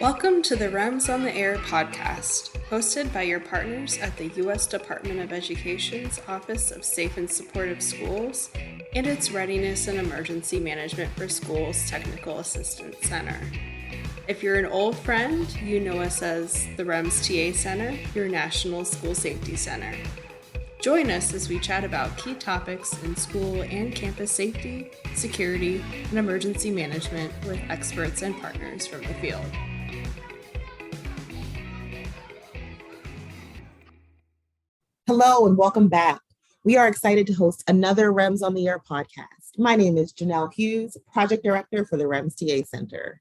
Welcome to the REMS on the Air podcast, hosted by your partners at the U.S. Department of Education's Office of Safe and Supportive Schools and its Readiness and Emergency Management for Schools Technical Assistance Center. If you're an old friend, you know us as the REMS TA Center, your National School Safety Center. Join us as we chat about key topics in school and campus safety, security, and emergency management with experts and partners from the field. Hello and welcome back. We are excited to host another REMS on the Air podcast. My name is Janelle Hughes, Project Director for the REMS TA Center.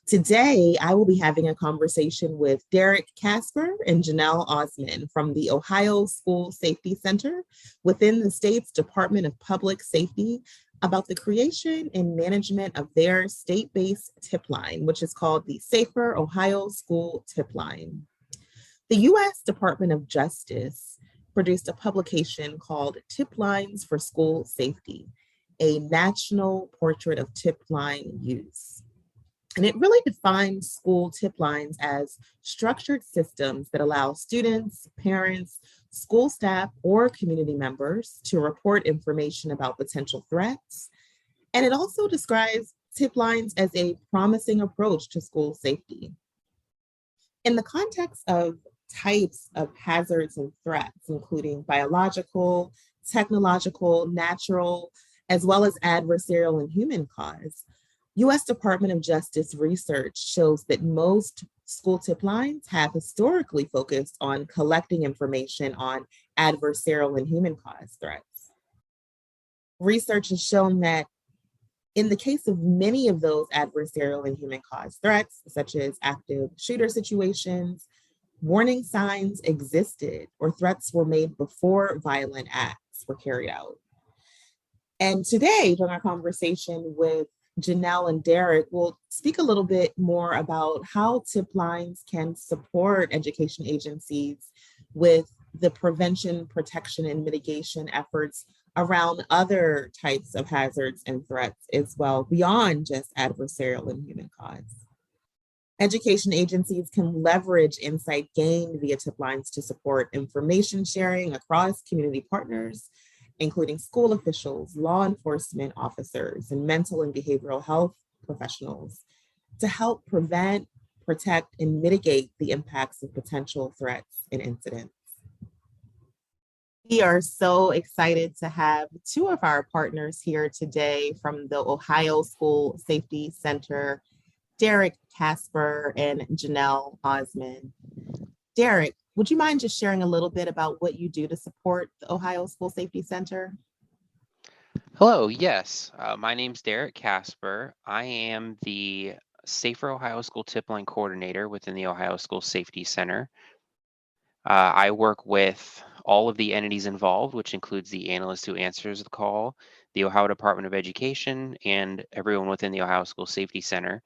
Today, I will be having a conversation with Derek Casper and Janelle Ozmun from the Ohio School Safety Center within the state's Department of Public Safety about the creation and management of their state-based tip line, which is called the Safer Ohio School Tip Line. The U.S. Department of Justice produced a publication called Tip Lines for School Safety, a national portrait of tip line use. And it really defines school tip lines as structured systems that allow students, parents, school staff, or community members to report information about potential threats. And it also describes tip lines as a promising approach to school safety. In the context of types of hazards and threats, including biological, technological, natural, as well as adversarial and human cause, U.S. Department of Justice research shows that most school tip lines have historically focused on collecting information on adversarial and human cause threats. Research has shown that in the case of many of those adversarial and human cause threats, such as active shooter situations, warning signs existed or threats were made before violent acts were carried out. And today, during our conversation with Janelle and Derek, we'll speak a little bit more about how tip lines can support education agencies with the prevention, protection, and mitigation efforts around other types of hazards and threats as well, beyond just adversarial and human cause. Education agencies can leverage insight gained via tip lines to support information sharing across community partners, including school officials, law enforcement officers, and mental and behavioral health professionals, to help prevent, protect, and mitigate the impacts of potential threats and incidents. We are so excited to have two of our partners here today from the Ohio School Safety Center, Derek Casper and Janelle Ozmun. Derek, would you mind just sharing a little bit about what you do to support the Ohio School Safety Center? Hello, yes. My name's Derek Casper. I am the Safer Ohio School Tip Line Coordinator within the Ohio School Safety Center. I work with all of the entities involved, which includes the analyst who answers the call, the Ohio Department of Education, and everyone within the Ohio School Safety Center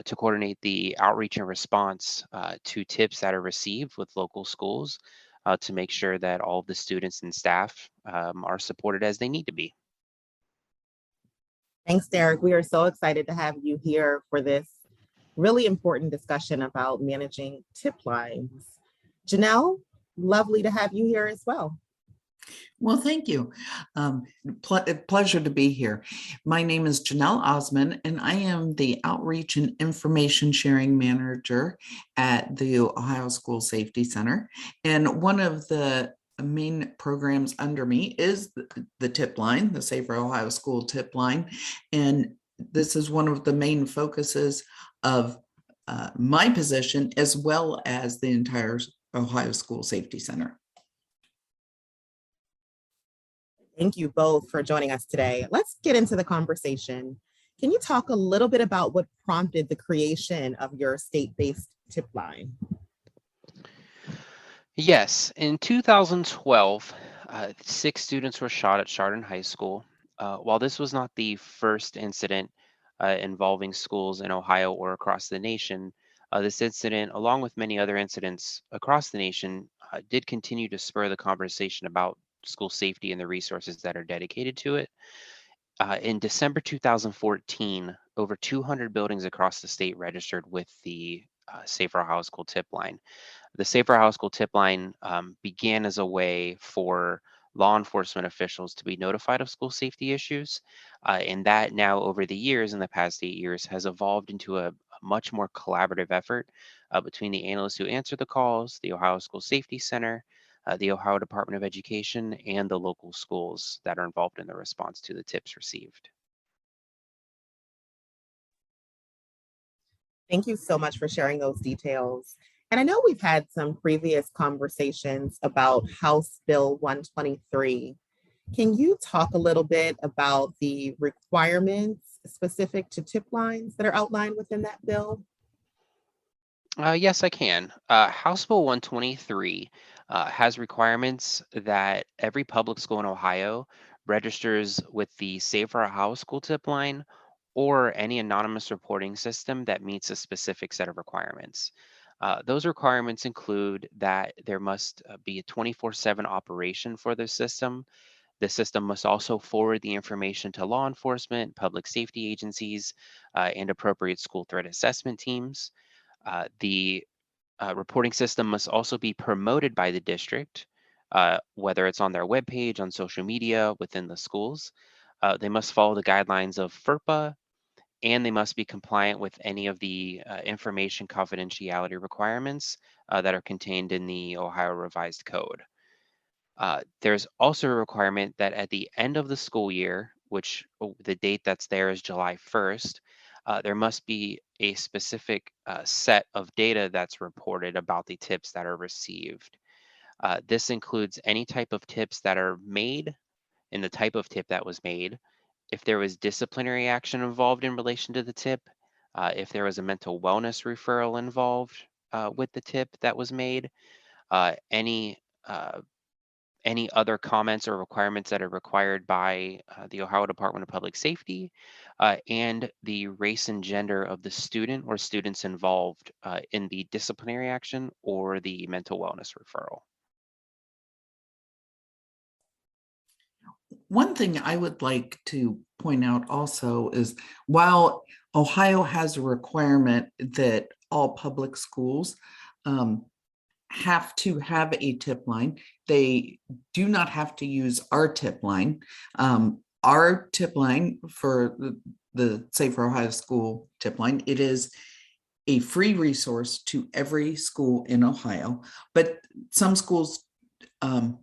to coordinate the outreach and response to tips that are received with local schools to make sure that all of the students and staff are supported as they need to be. Thanks, Derek. We are so excited to have you here for this really important discussion about managing tip lines. Janelle, lovely to have you here as well. Well, thank you. Pleasure to be here. My name is Janelle Ozmun, and I am the Outreach and Information Sharing Manager at the Ohio School Safety Center. And one of the main programs under me is the tip line, the Safer Ohio School Tip Line. And this is one of the main focuses of my position, as well as the entire Ohio School Safety Center. Thank you both for joining us today. Let's get into the conversation. Can you talk a little bit about what prompted the creation of your state-based tip line? Yes, in 2012, 6 students were shot at Chardon High School. While this was not the first incident involving schools in Ohio or across the nation, this incident, along with many other incidents across the nation, did continue to spur the conversation about school safety and the resources that are dedicated to it. In December 2014, over 200 buildings across the state registered with the Safer Ohio School tip line. The Safer Ohio School tip line began as a way for law enforcement officials to be notified of school safety issues. And that now, over the years, in the past 8 years, has evolved into a much more collaborative effort between the analysts who answer the calls, the Ohio School Safety Center, the Ohio Department of Education, and the local schools that are involved in the response to the tips received. Thank you so much for sharing those details. And I know we've had some previous conversations about House Bill 123. Can you talk a little bit about the requirements specific to tip lines that are outlined within that bill? Yes, I can. House Bill 123 has requirements that every public school in Ohio registers with the Safer Ohio School tip line or any anonymous reporting system that meets a specific set of requirements. Those requirements include that there must be a 24/7 operation for the system. The system must also forward the information to law enforcement, public safety agencies, and appropriate school threat assessment teams. The reporting system must also be promoted by the district, whether it's on their webpage, on social media, within the schools. They must follow the guidelines of FERPA, and they must be compliant with any of the information confidentiality requirements that are contained in the Ohio Revised Code. There's also a requirement that at the end of the school year, which the date that's there is July 1st, there must be a specific set of data that's reported about the tips that are received. This includes any type of tips that are made and the type of tip that was made, if there was disciplinary action involved in relation to the tip, if there was a mental wellness referral involved with the tip that was made, any any other comments or requirements that are required by the Ohio Department of Public Safety, and the race and gender of the student or students involved in the disciplinary action or the mental wellness referral. One thing I would like to point out also is while Ohio has a requirement that all public schools have to have a tip line, they do not have to use our tip line. Our tip line for the Safer Ohio School tip line, it is a free resource to every school in Ohio, but some schools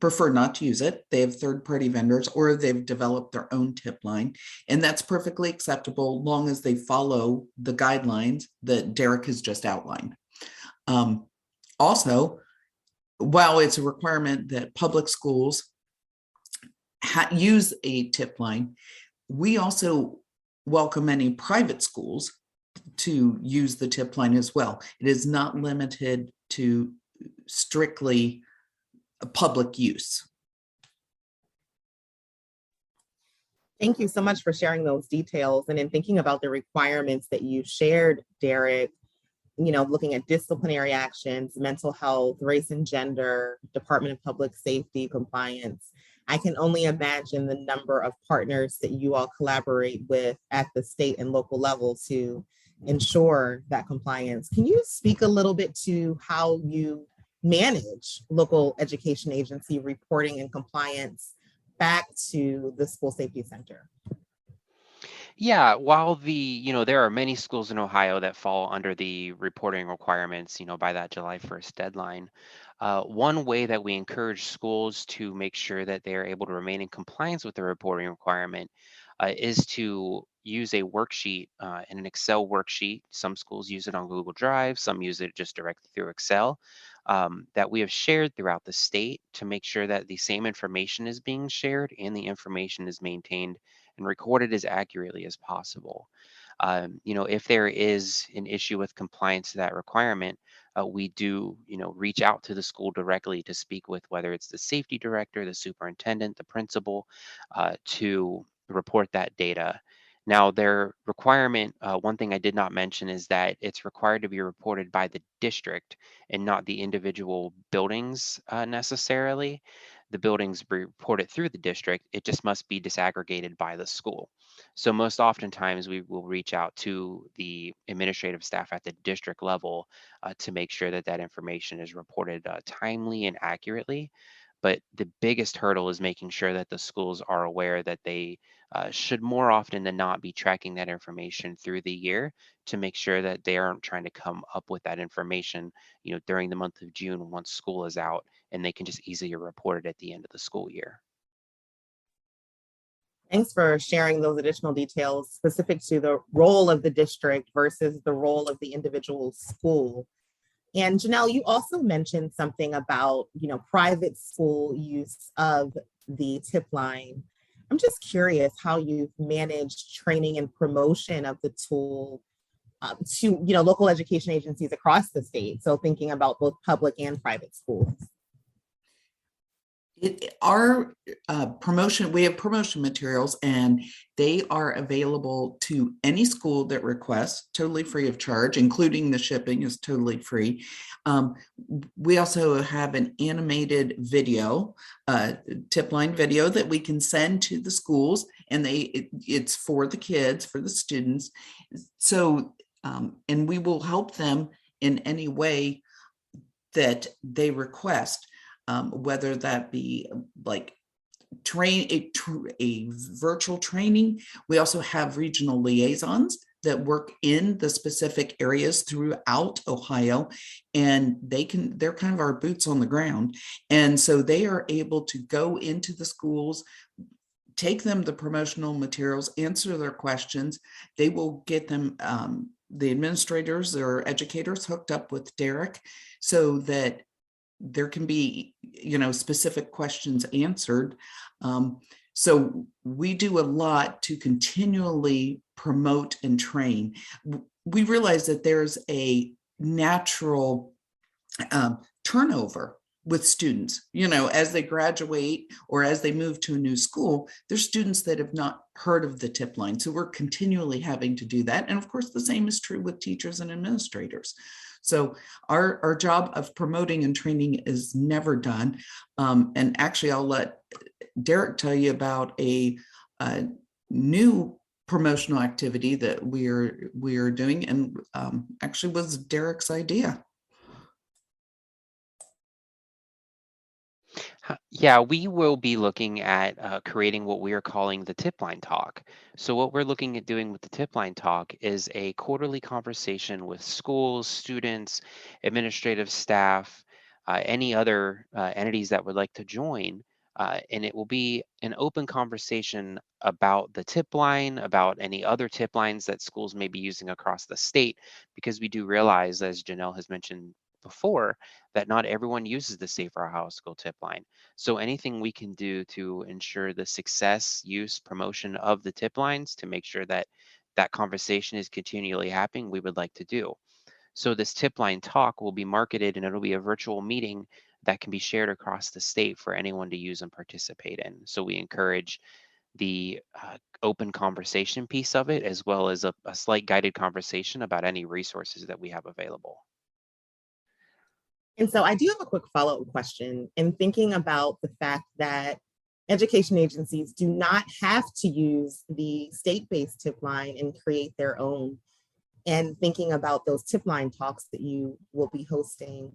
prefer not to use it. They have third-party vendors or they've developed their own tip line, and that's perfectly acceptable long as they follow the guidelines that Derek has just outlined. Also, while it's a requirement that public schools use a tip line, we also welcome any private schools to use the tip line as well. It is not limited to strictly public use. Thank you so much for sharing those details. And in thinking about the requirements that you shared, Derek, looking at disciplinary actions, mental health, race and gender, Department of Public Safety, compliance, I can only imagine the number of partners that you all collaborate with at the state and local level to ensure that compliance. Can you speak a little bit to how you manage local education agency reporting and compliance back to the school safety center? Yeah, while there are many schools in Ohio that fall under the reporting requirements, by that July 1st deadline. One way that we encourage schools to make sure that they are able to remain in compliance with the reporting requirement is to use a worksheet, an Excel worksheet. Some schools use it on Google Drive, some use it just directly through Excel, that we have shared throughout the state to make sure that the same information is being shared and the information is maintained and recorded as accurately as possible. If there is an issue with compliance to that requirement, we do, reach out to the school directly to speak with whether it's the safety director, the superintendent, the principal, to report that data. Now, their requirement, one thing I did not mention is that it's required to be reported by the district and not the individual buildings necessarily. the buildings be reported through the district. It just must be disaggregated by the school. So most oftentimes we will reach out to the administrative staff at the district level to make sure that that information is reported timely and accurately. But the biggest hurdle is making sure that the schools are aware that they should more often than not be tracking that information through the year to make sure that they aren't trying to come up with that information, during the month of June once school is out, and they can just easily report it at the end of the school year. Thanks for sharing those additional details specific to the role of the district versus the role of the individual school. And Janelle, you also mentioned something about, private school use of the tip line. I'm just curious how you've managed training and promotion of the tool to, local education agencies across the state. So thinking about both public and private schools. Our promotion, we have promotion materials, and they are available to any school that requests, totally free of charge, including the shipping is totally free. We also have an animated video, tip line video that we can send to the schools, and it's for the kids, for the students. So, and we will help them in any way that they request. Whether that be like a virtual training. We also have regional liaisons that work in the specific areas throughout Ohio, and they're kind of our boots on the ground. And so they are able to go into the schools, take them the promotional materials, answer their questions. They will get them, the administrators or educators, hooked up with Derek so that there can be, specific questions answered. So we do a lot to continually promote and train. We realize that there's a natural turnover with students, as they graduate or as they move to a new school. There's students that have not heard of the tip line. So we're continually having to do that. And of course, the same is true with teachers and administrators. So our job of promoting and training is never done. And actually, I'll let Derek tell you about a new promotional activity that we're doing, and actually was Derek's idea. Yeah, we will be looking at creating what we are calling the Tip Line Talk. So what we're looking at doing with the Tip Line Talk is a quarterly conversation with schools, students, administrative staff, any other entities that would like to join. And it will be an open conversation about the tip line, about any other tip lines that schools may be using across the state, because we do realize, as Janelle has mentioned before, that not everyone uses the Safer Ohio School tip line. So anything we can do to ensure the success, use, promotion of the tip lines to make sure that that conversation is continually happening, we would like to do. So this tip line talk will be marketed, and it'll be a virtual meeting that can be shared across the state for anyone to use and participate in. So we encourage the open conversation piece of it, as well as a slight guided conversation about any resources that we have available. And so I do have a quick follow-up question in thinking about the fact that education agencies do not have to use the state-based tip line and create their own, and thinking about those tip line talks that you will be hosting.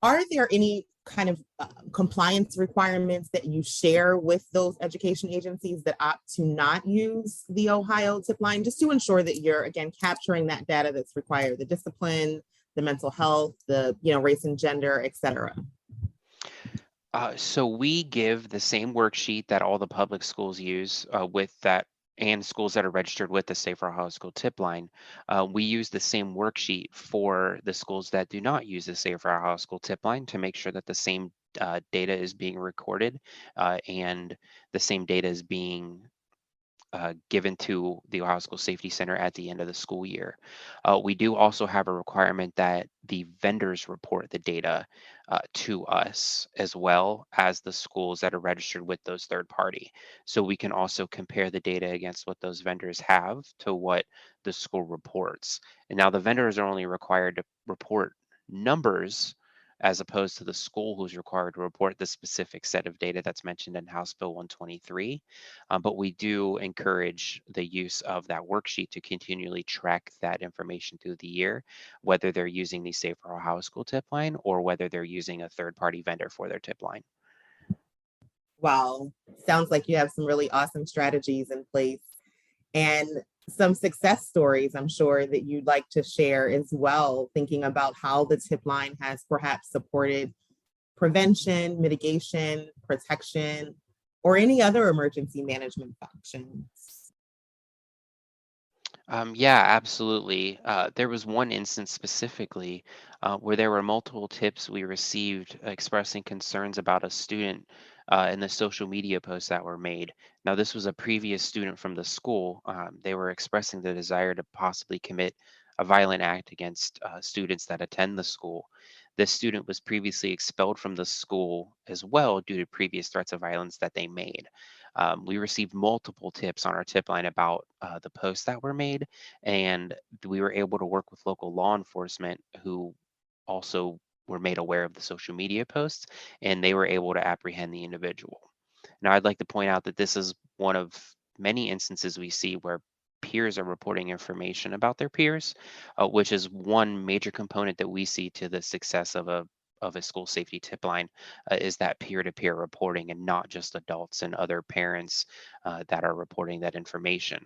Are there any kind of compliance requirements that you share with those education agencies that opt to not use the Ohio tip line, just to ensure that you're, again, capturing that data that's required, the discipline, the mental health, the race and gender, et cetera? So we give the same worksheet that all the public schools use with that, and schools that are registered with the Safer Ohio School tip line. We use the same worksheet for the schools that do not use the Safer Ohio School tip line to make sure that the same data is being recorded and the same data is being given to the Ohio School Safety Center at the end of the school year. We do also have a requirement that the vendors report the data to us, as well as the schools that are registered with those third party. So we can also compare the data against what those vendors have to what the school reports. And now the vendors are only required to report numbers as opposed to the school who's required to report the specific set of data that's mentioned in House Bill 123. But we do encourage the use of that worksheet to continually track that information through the year, whether they're using the Safer Ohio School tip line or whether they're using a third-party vendor for their tip line. Wow. Sounds like you have some really awesome strategies in place and some success stories, I'm sure, that you'd like to share as well, thinking about how the tip line has perhaps supported prevention, mitigation, protection, or any other emergency management functions. Yeah, absolutely. There was one instance specifically where there were multiple tips we received expressing concerns about a student in the social media posts that were made. Now, this was a previous student from the school. They were expressing the desire to possibly commit a violent act against students that attend the school. This student was previously expelled from the school as well due to previous threats of violence that they made. We received multiple tips on our tip line about the posts that were made, and we were able to work with local law enforcement who also were made aware of the social media posts, and they were able to apprehend the individual. Now, I'd like to point out that this is one of many instances we see where peers are reporting information about their peers, which is one major component that we see to the success of a school safety tip line is that peer-to-peer reporting and not just adults and other parents that are reporting that information.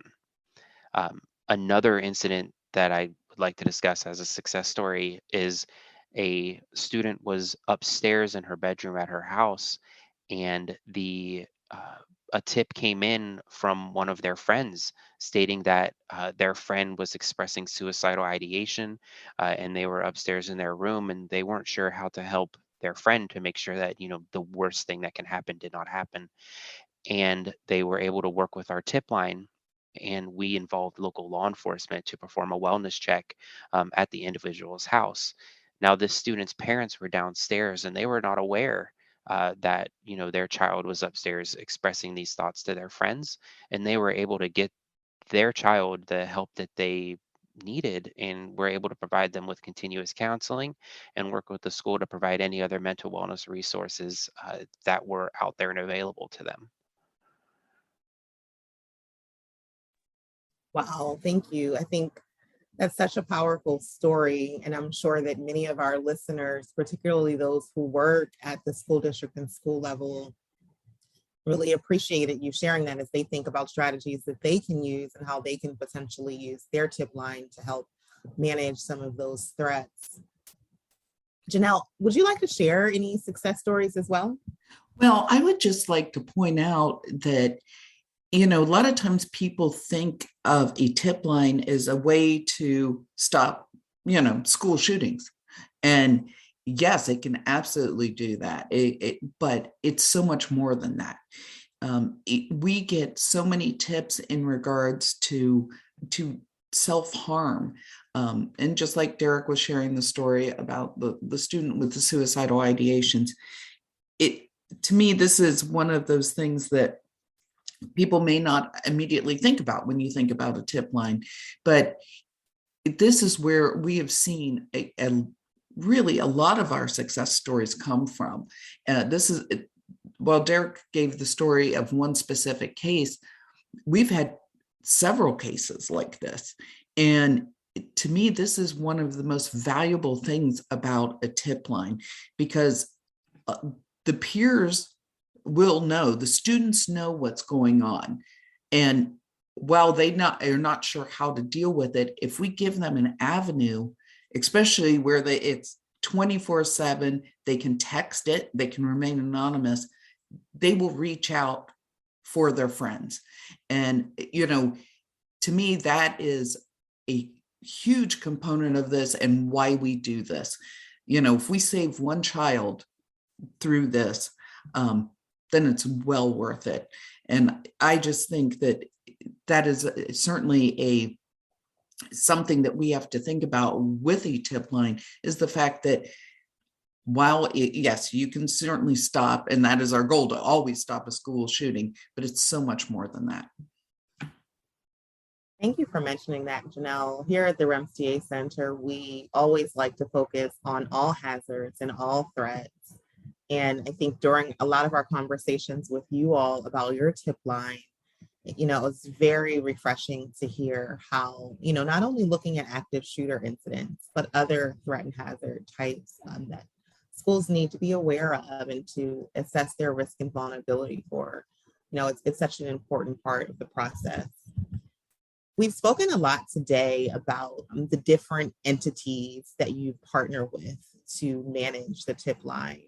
Another incident that I would like to discuss as a success story is a student was upstairs in her bedroom at her house, and a tip came in from one of their friends stating that their friend was expressing suicidal ideation, and they were upstairs in their room, and they weren't sure how to help their friend to make sure that the worst thing that can happen did not happen. And they were able to work with our tip line, and we involved local law enforcement to perform a wellness check at the individual's house. Now, this student's parents were downstairs, and they were not aware that their child was upstairs expressing these thoughts to their friends, and they were able to get their child the help that they needed, and were able to provide them with continuous counseling and work with the school to provide any other mental wellness resources that were out there and available to them. Wow, thank you. I think that's such a powerful story. And I'm sure that many of our listeners, particularly those who work at the school district and school level, really appreciated you sharing that as they think about strategies that they can use and how they can potentially use their tip line to help manage some of those threats. Janelle, would you like to share any success stories as well? Well, I would just like to point out that, a lot of times people think of a tip line as a way to stop, school shootings. And yes, it can absolutely do that. But it's so much more than that. We get so many tips in regards to self-harm. And just like Derek was sharing the story about the student with the suicidal ideations, to me, this is one of those things that people may not immediately think about when you think about a tip line, but this is where we have seen really a lot of our success stories come from. While Derek gave the story of one specific case, we've had several cases like this. And to me, this is one of the most valuable things about a tip line, because the peers will know, the students know what's going on. And while are not sure how to deal with it, if we give them an avenue, especially where it's 24/7, they can text it, they can remain anonymous, they will reach out for their friends. And, to me, that is a huge component of this and why we do this. If we save one child through this, then it's well worth it. And I just think that is certainly something that we have to think about with a tip line, is the fact that yes, you can certainly stop, and that is our goal, to always stop a school shooting, but it's so much more than that. Thank you for mentioning that, Janelle. Here at the REMS TA Center, we always like to focus on all hazards and all threats. And I think during a lot of our conversations with you all about your tip line, it's very refreshing to hear how, not only looking at active shooter incidents, but other threat and hazard types that schools need to be aware of and to assess their risk and vulnerability for. It's such an important part of the process. We've spoken a lot today about the different entities that you partner with to manage the tip line.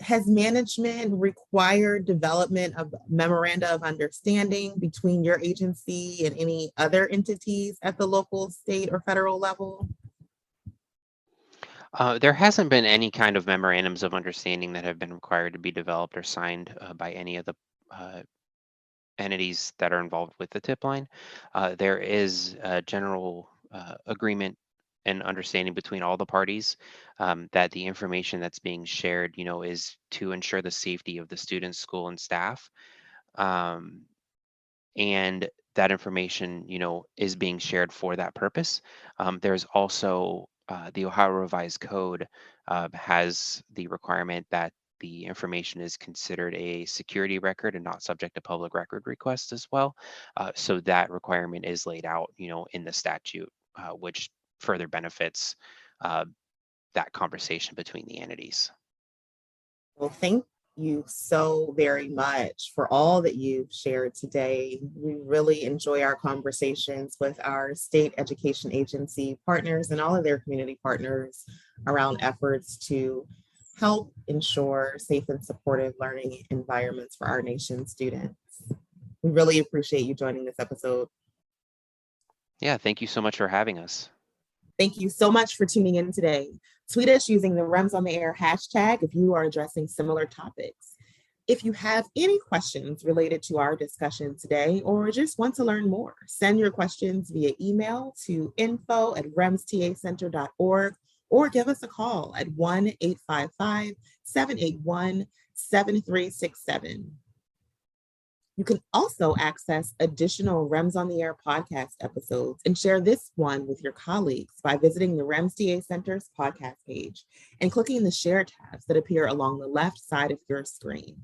Has management required development of memoranda of understanding between your agency and any other entities at the local, state, or federal level? There hasn't been any kind of memorandums of understanding that have been required to be developed or signed by any of the uh, entities that are involved with the tip line. There is a general agreement and understanding between all the parties that the information that's being shared, is to ensure the safety of the students, school, and staff. Um, and that information, is being shared for that purpose. There's also the Ohio Revised Code has the requirement that the information is considered a security record and not subject to public record request as well. So that requirement is laid out, in the statute, which further benefits uh, that conversation between the entities. Well, thank you so very much for all that you've shared today. We really enjoy our conversations with our state education agency partners and all of their community partners around efforts to help ensure safe and supportive learning environments for our nation's students. We really appreciate you joining this episode. Yeah, thank you so much for having us. Thank you so much for tuning in today. Tweet us using the REMS on the Air hashtag if you are addressing similar topics. If you have any questions related to our discussion today or just want to learn more, send your questions via email to info@remstacenter.org or give us a call at 1-855-781-7367. You can also access additional REMS on the Air podcast episodes and share this one with your colleagues by visiting the REMS TA Center's podcast page and clicking the share tabs that appear along the left side of your screen.